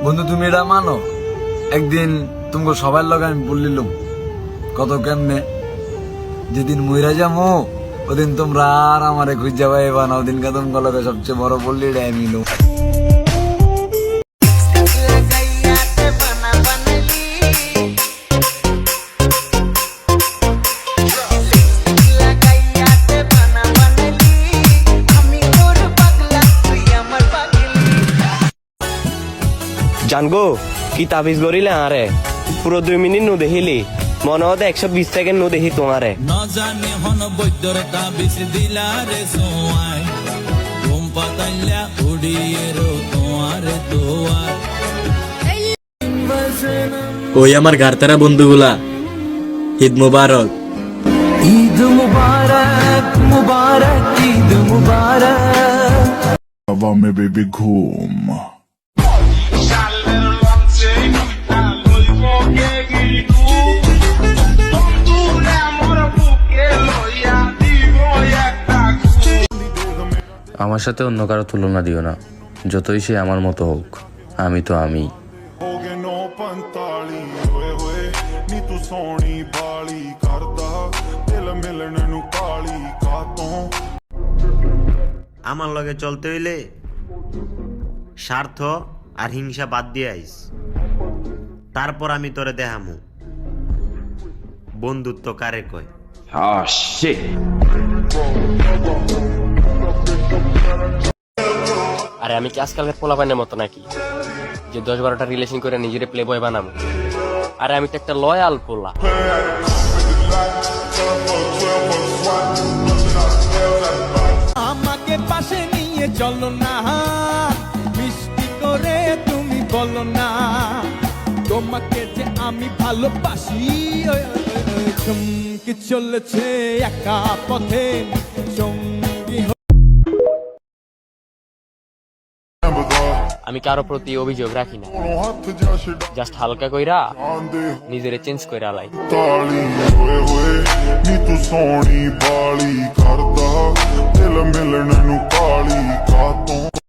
বন্ধু তুমি এটা মানো, একদিন তোমাকে সবার লগে আমি বললিলাম কত কেমনে, যেদিন মইরা যাবো ওদিন তোমরা আর আমারে খুঁজ যাবা এবার না, ওদিন কাদম লগে সবচেয়ে বড় বললি এটা আমি লো। জানগো কি তাবিজ গড়িলে আরে পুরো 2 মিনিট নু দেখিলি মনে হতে 120 সেকেন্ড নু দেখি তোমারে নজানে হন বৈদ্যর তাবিজ দিলা রে সোয়াই ঘুম পাতাইলা উড়িয়ে রো তোমারে দোয়ার। ওই আমার ঘাড়তারা বন্ধুগুলা, ঈদ মুবারক। ঈদ মুবারক মুবারক ঈদ মুবারক। हवा में बेबी घूम আমার সাথে অন্য কারো তুলনা দিও না, যতই সে আমার মতো হোক, আমি তো আমি। हो गए 9:45 होए होए नी तू सोनी बाली करदा दिल मिलने नु काली कातों। আমার লগে চলতে হইলে স্বার্থ আর হিংসা বাদ দিয়ে আইস, তারপর আমি তোরে দেখামু বন্ধুত্ব কারে কয়। আরে আমি কি আজকালকার পোলাপানের মতো নাকি যে 10-12টা রিলেশন করে নিজের প্লে বয় বানাবো? আরে আমি তো একটা লয়াল পোলা। আমাকে পাশে নিয়ে চলো না, মিষ্টি করে তুমি বলো না তোমাকে যে আমি ভালোবাসি। চমকে চলেছে একা পথে সঙ্গী। আমি কারো প্রতি অভিযোগ রাখি না, हाथ जा छड़ा জাস্ট হালকা কইরা आंदे নিজেরে চেঞ্জ কইরা লাই। ताली होए होए नी तू सोनी बाली करदा दिल मिलने नु काली कातों।